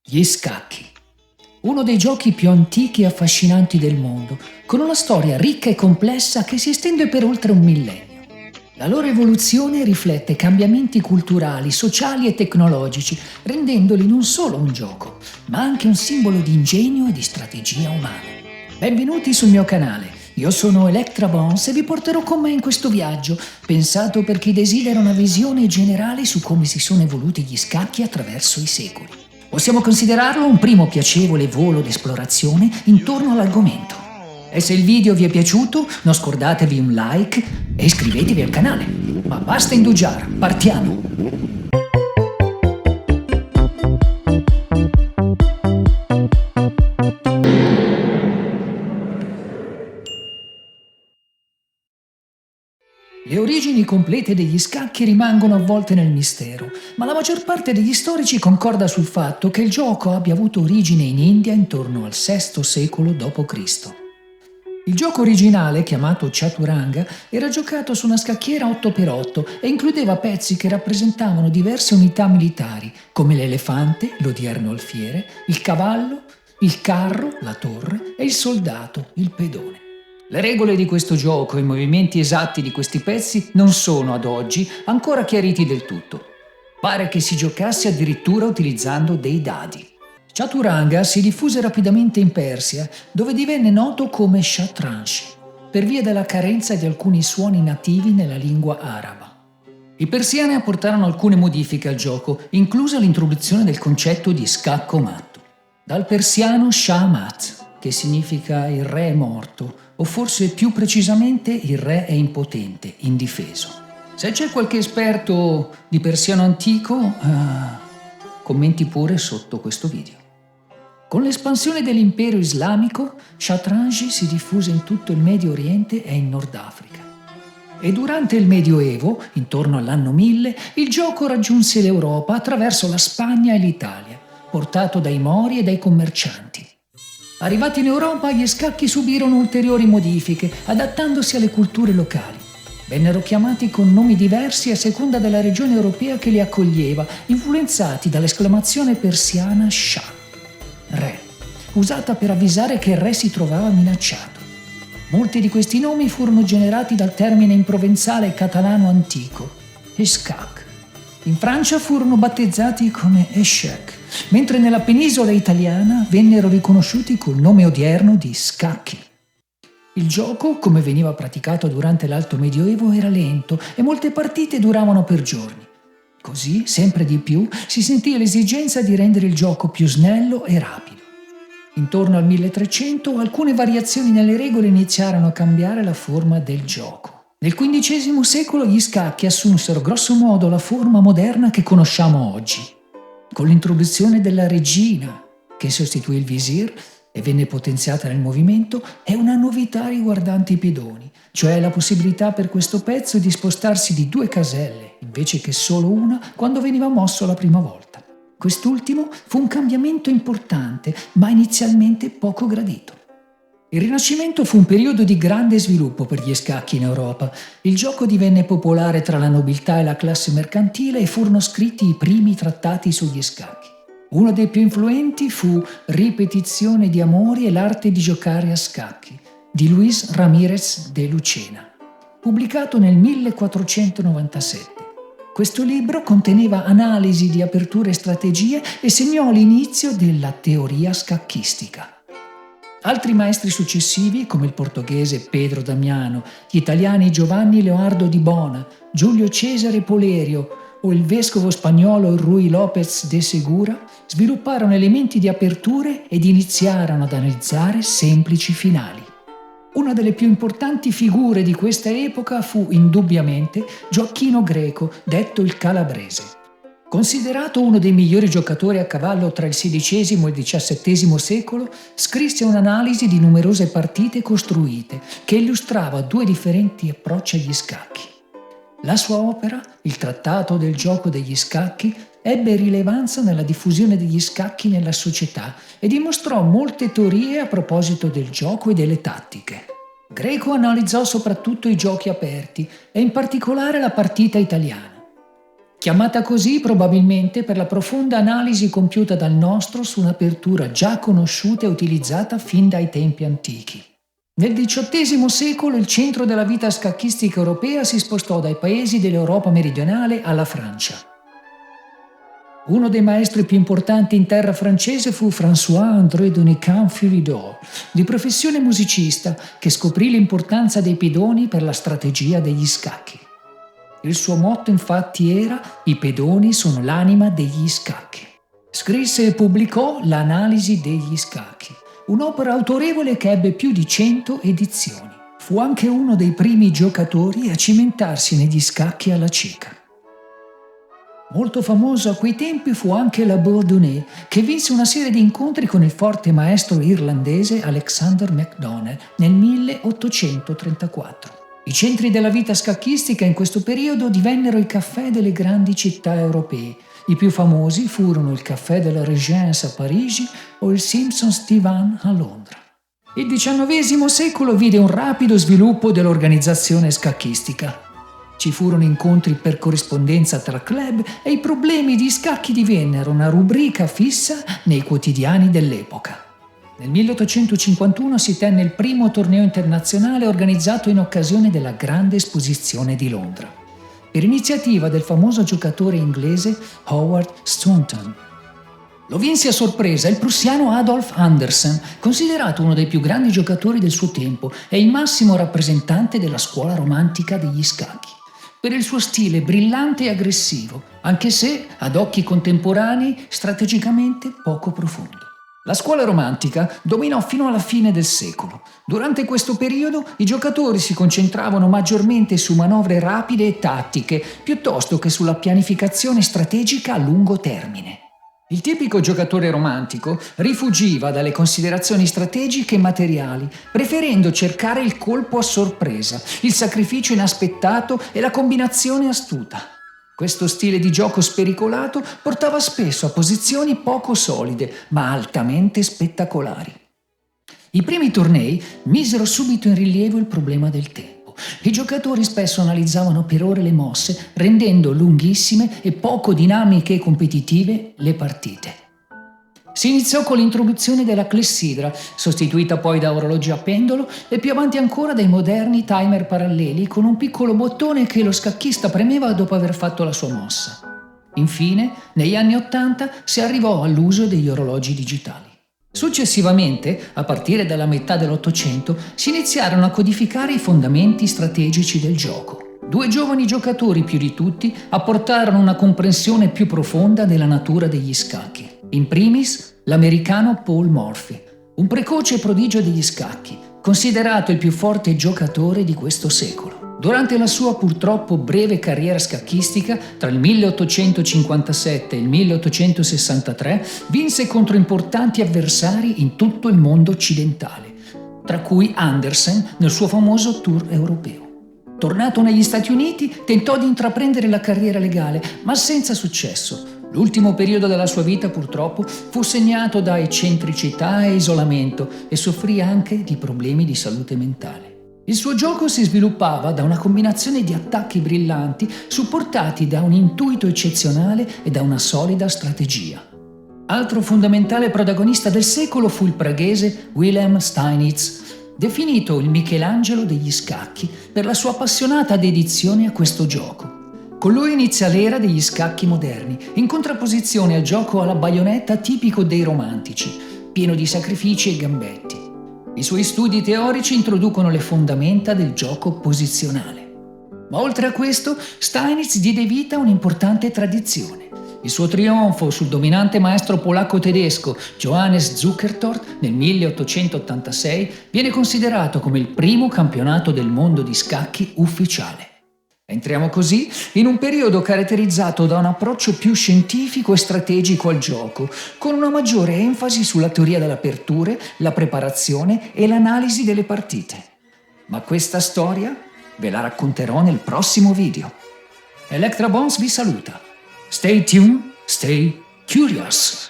Gli scacchi. Uno dei giochi più antichi e affascinanti del mondo, con una storia ricca e complessa che si estende per oltre un millennio. La loro evoluzione riflette cambiamenti culturali, sociali e tecnologici, rendendoli non solo un gioco, ma anche un simbolo di ingegno e di strategia umana. Benvenuti sul mio canale. Io sono Electra Bones e vi porterò con me in questo viaggio, pensato per chi desidera una visione generale su come si sono evoluti gli scacchi attraverso i secoli. Possiamo considerarlo un primo piacevole volo d'esplorazione intorno all'argomento. E se il video vi è piaciuto, non scordatevi un like e iscrivetevi al canale. Ma basta indugiare, partiamo! Le origini complete degli scacchi rimangono avvolte nel mistero, ma la maggior parte degli storici concorda sul fatto che il gioco abbia avuto origine in India intorno al VI secolo d.C. Il gioco originale, chiamato Chaturanga, era giocato su una scacchiera 8x8 e includeva pezzi che rappresentavano diverse unità militari, come l'elefante, l'odierno alfiere, il cavallo, il carro, la torre e il soldato, il pedone. Le regole di questo gioco e i movimenti esatti di questi pezzi non sono ad oggi ancora chiariti del tutto. Pare che si giocasse addirittura utilizzando dei dadi. Chaturanga si diffuse rapidamente in Persia, dove divenne noto come Shatranj, per via della carenza di alcuni suoni nativi nella lingua araba. I persiani apportarono alcune modifiche al gioco, inclusa l'introduzione del concetto di scacco matto. Dal persiano Shahmat, che significa il re è morto, o forse più precisamente il re è impotente, indifeso. Se c'è qualche esperto di persiano antico, commenti pure sotto questo video. Con l'espansione dell'impero islamico, Shatranj si diffuse in tutto il Medio Oriente e in Nord Africa. E durante il Medioevo, intorno all'anno 1000, il gioco raggiunse l'Europa attraverso la Spagna e l'Italia, portato dai Mori e dai commercianti. Arrivati in Europa, gli scacchi subirono ulteriori modifiche, adattandosi alle culture locali. Vennero chiamati con nomi diversi a seconda della regione europea che li accoglieva, influenzati dall'esclamazione persiana Shah, re, usata per avvisare che il re si trovava minacciato. Molti di questi nomi furono generati dal termine in provenzale catalano antico, escac. In Francia furono battezzati come échec, mentre nella penisola italiana vennero riconosciuti col nome odierno di scacchi. Il gioco, come veniva praticato durante l'Alto Medioevo, era lento e molte partite duravano per giorni. Così, sempre di più, si sentì l'esigenza di rendere il gioco più snello e rapido. Intorno al 1300 alcune variazioni nelle regole iniziarono a cambiare la forma del gioco. Nel XV secolo gli scacchi assunsero grossomodo la forma moderna che conosciamo oggi, con l'introduzione della regina, che sostituì il visir e venne potenziata nel movimento, è una novità riguardante i pedoni, cioè la possibilità per questo pezzo di spostarsi di 2 caselle, invece che solo una, quando veniva mosso la prima volta. Quest'ultimo fu un cambiamento importante, ma inizialmente poco gradito. Il Rinascimento fu un periodo di grande sviluppo per gli scacchi in Europa. Il gioco divenne popolare tra la nobiltà e la classe mercantile e furono scritti i primi trattati sugli scacchi. Uno dei più influenti fu Ripetizione di amori e l'arte di giocare a scacchi, di Luis Ramírez de Lucena, pubblicato nel 1497. Questo libro conteneva analisi di aperture e strategie e segnò l'inizio della teoria scacchistica. Altri maestri successivi, come il portoghese Pedro Damiano, gli italiani Giovanni Leonardo di Bona, Giulio Cesare Polerio o il vescovo spagnolo Ruy López de Segura, svilupparono elementi di aperture ed iniziarono ad analizzare semplici finali. Una delle più importanti figure di questa epoca fu, indubbiamente, Gioacchino Greco, detto il Calabrese. Considerato uno dei migliori giocatori a cavallo tra il XVI e il XVII secolo, scrisse un'analisi di numerose partite costruite che illustrava 2 differenti approcci agli scacchi. La sua opera, il Trattato del gioco degli scacchi, ebbe rilevanza nella diffusione degli scacchi nella società e dimostrò molte teorie a proposito del gioco e delle tattiche. Greco analizzò soprattutto i giochi aperti e in particolare la partita italiana. chiamata così probabilmente per la profonda analisi compiuta dal nostro su un'apertura già conosciuta e utilizzata fin dai tempi antichi. Nel XVIII secolo il centro della vita scacchistica europea si spostò dai paesi dell'Europa meridionale alla Francia. Uno dei maestri più importanti in terra francese fu François-André de Nicquin-Philidor, di professione musicista, che scoprì l'importanza dei pedoni per la strategia degli scacchi. Il suo motto infatti era «I pedoni sono l'anima degli scacchi». Scrisse e pubblicò L'analisi degli scacchi, un'opera autorevole che ebbe più di 100 edizioni. Fu anche uno dei primi giocatori a cimentarsi negli scacchi alla cieca. Molto famoso a quei tempi fu anche la Bourdonnais, che vinse una serie di incontri con il forte maestro irlandese Alexander MacDonald nel 1834. I centri della vita scacchistica in questo periodo divennero i caffè delle grandi città europee. I più famosi furono il Caffè de la Régence a Parigi o il Simpson's Divan a Londra. Il XIX secolo vide un rapido sviluppo dell'organizzazione scacchistica. Ci furono incontri per corrispondenza tra club e i problemi di scacchi divennero una rubrica fissa nei quotidiani dell'epoca. Nel 1851 si tenne il primo torneo internazionale organizzato in occasione della Grande Esposizione di Londra, per iniziativa del famoso giocatore inglese Howard Staunton. Lo vinse a sorpresa il prussiano Adolf Anderssen, considerato uno dei più grandi giocatori del suo tempo e il massimo rappresentante della scuola romantica degli scacchi, per il suo stile brillante e aggressivo, anche se, ad occhi contemporanei, strategicamente poco profondo. La scuola romantica dominò fino alla fine del secolo. Durante questo periodo i giocatori si concentravano maggiormente su manovre rapide e tattiche, piuttosto che sulla pianificazione strategica a lungo termine. Il tipico giocatore romantico rifugiva dalle considerazioni strategiche e materiali, preferendo cercare il colpo a sorpresa, il sacrificio inaspettato e la combinazione astuta. Questo stile di gioco spericolato portava spesso a posizioni poco solide, ma altamente spettacolari. I primi tornei misero subito in rilievo il problema del tempo. I giocatori spesso analizzavano per ore le mosse, rendendo lunghissime e poco dinamiche e competitive le partite. Si iniziò con l'introduzione della clessidra, sostituita poi da orologi a pendolo e più avanti ancora dai moderni timer paralleli con un piccolo bottone che lo scacchista premeva dopo aver fatto la sua mossa. Infine, negli anni '80 si arrivò all'uso degli orologi digitali. Successivamente, a partire dalla metà dell'Ottocento, si iniziarono a codificare i fondamenti strategici del gioco. Due giovani giocatori più di tutti apportarono una comprensione più profonda della natura degli scacchi. In primis, l'americano Paul Morphy, un precoce prodigio degli scacchi, considerato il più forte giocatore di questo secolo. Durante la sua purtroppo breve carriera scacchistica, tra il 1857 e il 1863, vinse contro importanti avversari in tutto il mondo occidentale, tra cui Andersen nel suo famoso tour europeo. Tornato negli Stati Uniti, tentò di intraprendere la carriera legale, ma senza successo. L'ultimo periodo della sua vita, purtroppo, fu segnato da eccentricità e isolamento e soffrì anche di problemi di salute mentale. Il suo gioco si sviluppava da una combinazione di attacchi brillanti supportati da un intuito eccezionale e da una solida strategia. Altro fondamentale protagonista del secolo fu il praghese Wilhelm Steinitz, definito il Michelangelo degli scacchi per la sua appassionata dedizione a questo gioco. Con lui inizia l'era degli scacchi moderni, in contrapposizione al gioco alla baionetta tipico dei romantici, pieno di sacrifici e gambetti. I suoi studi teorici introducono le fondamenta del gioco posizionale. Ma oltre a questo, Steinitz diede vita a un'importante tradizione. Il suo trionfo sul dominante maestro polacco-tedesco Johannes Zukertort nel 1886 viene considerato come il primo campionato del mondo di scacchi ufficiale. Entriamo così in un periodo caratterizzato da un approccio più scientifico e strategico al gioco, con una maggiore enfasi sulla teoria delle aperture, la preparazione e l'analisi delle partite. Ma questa storia ve la racconterò nel prossimo video. Electra Bones vi saluta. Stay tuned, stay curious.